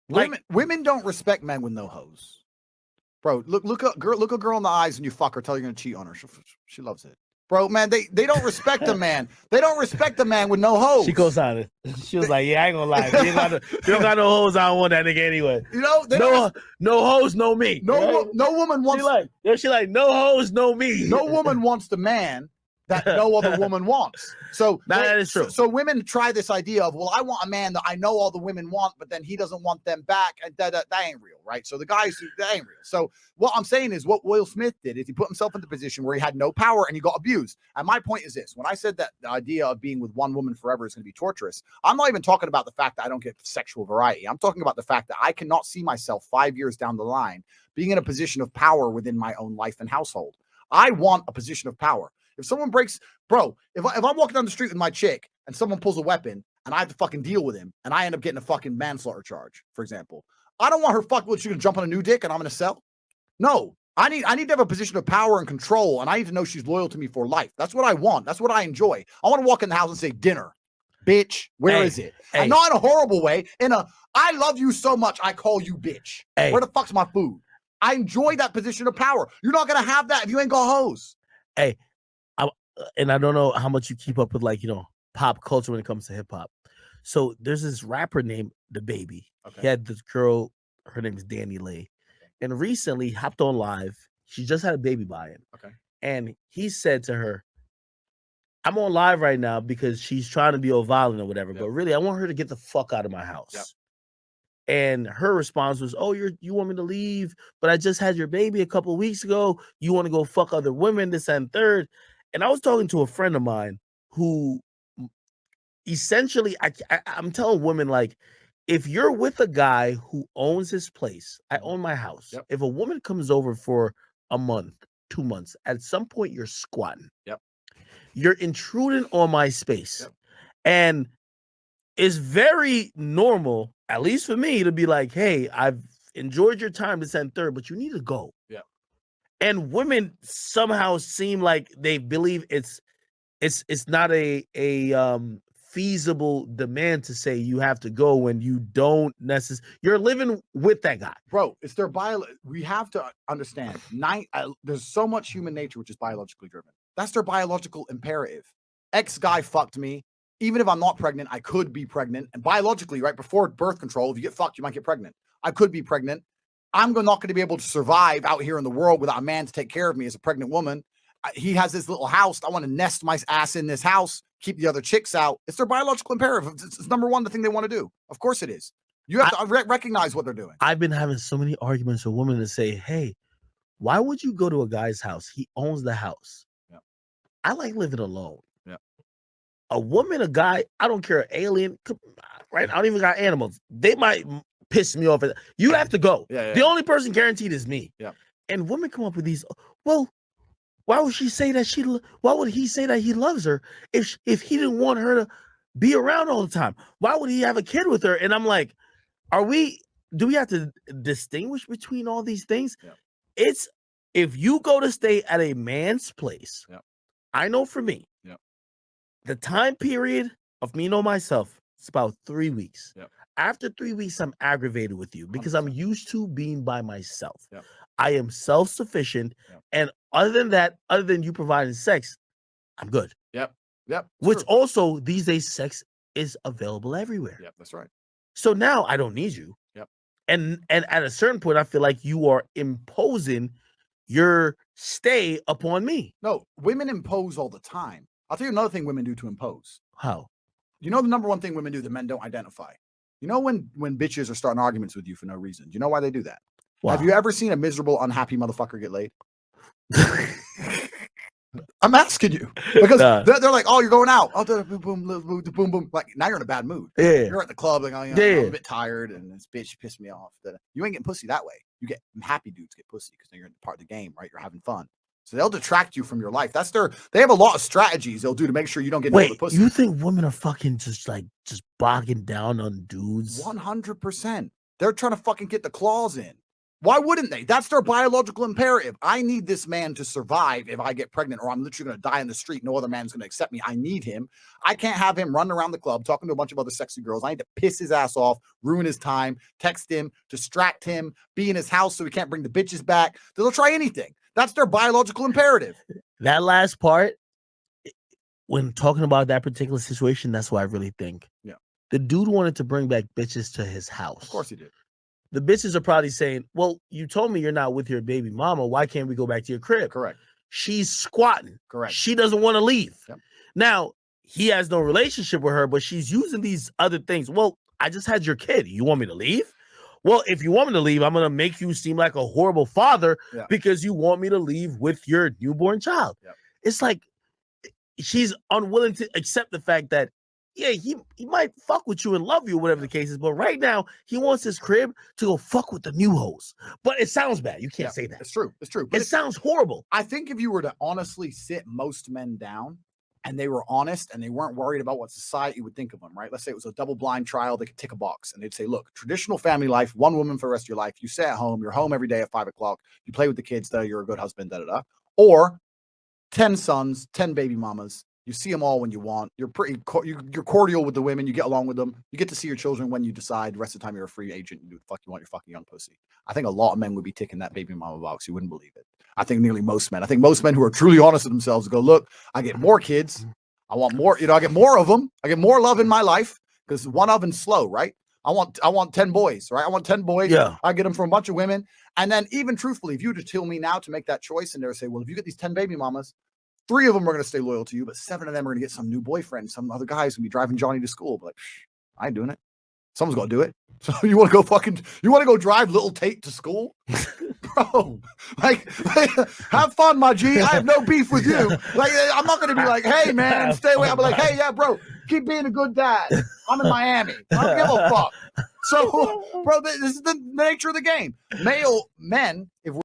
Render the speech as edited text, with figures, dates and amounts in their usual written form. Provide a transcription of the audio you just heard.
like women don't respect men with no hose. Bro, look a girl in the eyes when you fuck her, tell her you're gonna cheat on her. She loves it. Bro, man, they don't respect a man. They don't respect a man with no hose. She goes on it. She was like, "Yeah, I ain't gonna lie. You don't got no hose. I don't want that nigga anyway. You know, no hose, no me. No woman wants. She like no hose, no me. No woman wants the man that no other woman wants. So that is true. So women try this idea of, well, I want a man that I know all the women want, but then he doesn't want them back. And that ain't real, right? So the guys, that ain't real. So what I'm saying is what Will Smith did is he put himself in the position where he had no power and he got abused. And my point is this. When I said that the idea of being with one woman forever is going to be torturous, I'm not even talking about the fact that I don't get sexual variety. I'm talking about the fact that I cannot see myself 5 years down the line being in a position of power within my own life and household. I want a position of power. If someone breaks, bro, if I'm walking down the street with my chick and someone pulls a weapon and I have to fucking deal with him and I end up getting a fucking manslaughter charge, for example, I don't want her she's gonna jump on a new dick and I'm gonna sell. No, I need to have a position of power and control, and I need to know she's loyal to me for life. That's what I want. That's what I enjoy. I want to walk in the house and say, dinner, bitch, where is it? And not in a horrible way. I love you so much, I call you bitch. Where the fuck's my food? I enjoy that position of power. You're not gonna have that if you ain't got hose. And I don't know how much you keep up with, like, pop culture when it comes to hip hop. So there's this rapper named The Baby. Okay. He had this girl, her name is Danny Lay. And recently hopped on live. She just had a baby by him. Okay. And he said to her, I'm on live right now because she's trying to be all violent or whatever. Yep. But really, I want her to get the fuck out of my house. Yep. And her response was, oh, you want me to leave? But I just had your baby a couple of weeks ago. You want to go fuck other women, this and third. And I was talking to a friend of mine who essentially, I'm telling women, like, if you're with a guy who owns his place, I own my house. Yep. If a woman comes over for a month, 2 months, at some point you're squatting. Yep. You're intruding on my space. Yep. And it's very normal, at least for me, to be like, hey, I've enjoyed your time, this and third, but you need to go. Yeah. And women somehow seem like they believe it's not a feasible demand to say you have to go when you don't necessarily. You're living with that guy, bro. It's their we have to understand. There's so much human nature which is biologically driven. That's their biological imperative. X guy fucked me. Even if I'm not pregnant, I could be pregnant. And biologically, right before birth control, if you get fucked, you might get pregnant. I could be pregnant. I'm not going to be able to survive out here in the world without a man to take care of me as a pregnant woman. He has this little house. I want to nest my ass in this house, keep the other chicks out. It's their biological imperative. It's number one, the thing they want to do. Of course it is. You have to recognize what they're doing. I've been having so many arguments with women to say, hey, why would you go to a guy's house? He owns the house. Yeah. I like living alone. Yeah. A woman, a guy, I don't care, alien, right? I don't even got animals. They might piss me off. You have to go. Yeah. The only person guaranteed is me. Yeah. And women come up with these, well, why would she say that why would he say that he loves her if he didn't want her to be around all the time? Why would he have a kid with her? And I'm like, do we have to distinguish between all these things? Yeah. It's, if you go to stay at a man's place, yeah. I know for me, yeah. the time period of me know myself, it's about 3 weeks. Yeah. After 3 weeks, I'm aggravated with you because 100%. I'm used to being by myself. Yep. I am self-sufficient. Yep. And other than you providing sex, I'm good. Yep. Which true. Also, these days, sex is available everywhere. Yep, that's right. So now I don't need you. Yep. And at a certain point, I feel like you are imposing your stay upon me. No, women impose all the time. I'll tell you another thing women do to impose. How? You know the number one thing women do that men don't identify? You know when bitches are starting arguments with you for no reason? Do you know why they do that? Wow. Have you ever seen a miserable, unhappy motherfucker get laid? I'm asking you. Because they're like, oh, you're going out. Oh, boom, boom, boom, boom. Like, now you're in a bad mood. Yeah. You're at the club, like, oh, I'm a bit tired, and this bitch pissed me off. You ain't getting pussy that way. You get happy dudes get pussy because you're in part of the game, right? You're having fun. So they'll detract you from your life. They have a lot of strategies they'll do to make sure you don't get no pussy. You think women are fucking just bogging down on dudes? 100%. They're trying to fucking get the claws in. Why wouldn't they? That's their biological imperative. I need this man to survive if I get pregnant, or I'm literally going to die in the street. No other man's going to accept me. I need him. I can't have him running around the club talking to a bunch of other sexy girls. I need to piss his ass off, ruin his time, text him, distract him, be in his house so he can't bring the bitches back. They'll try anything. That's their biological imperative. That last part, when talking about that particular situation, that's what I really think. Yeah. The dude wanted to bring back bitches to his house. Of course he did. The bitches are probably saying, well, you told me you're not with your baby mama. Why can't we go back to your crib? Correct. She's squatting. Correct. She doesn't want to leave. Yep. Now, he has no relationship with her, but she's using these other things. Well, I just had your kid. You want me to leave? Well, if you want me to leave, I'm going to make you seem like a horrible father because you want me to leave with your newborn child. Yep. It's like she's unwilling to accept the fact that, yeah, he might fuck with you and love you, whatever the case is, but right now he wants his crib to go fuck with the new hoes. But it sounds bad. You can't say that. It's true. It's true. But it sounds horrible. I think if you were to honestly sit most men down and they were honest and they weren't worried about what society would think of them, right? Let's say it was a double-blind trial. They could tick a box and they'd say, look, traditional family life, one woman for the rest of your life. You stay at home. You're home every day at 5 o'clock. You play with the kids. You're a good husband, da-da-da. Or 10 sons, 10 baby mamas. You see them all when you want. You're you're cordial with the women. You get along with them. You get to see your children when you decide. The rest of the time, you're a free agent. You do what the fuck you want. You're fucking young pussy. I think a lot of men would be ticking that baby mama box. You wouldn't believe it. I think nearly most men. I think most men who are truly honest with themselves go, look, I get more kids. I want more. I get more of them. I get more love in my life because one oven's slow, right? I want 10 boys, right? I want 10 boys. Yeah. I get them from a bunch of women. And then even truthfully, if you were to tell me now to make that choice and they would say, well, if you get these 10 baby mamas, 3 of them are going to stay loyal to you, but 7 of them are going to get some new boyfriend. Some other guy's going to be driving Johnny to school. But like, I ain't doing it. Someone's got to do it. So you want to go drive little Tate to school? Bro, like, have fun, my G. I have no beef with you. Like, I'm not going to be like, hey, man, stay away. I'll be like, hey, yeah, bro, keep being a good dad. I'm in Miami. I don't give a fuck. So, bro, this is the nature of the game. Male men, if we're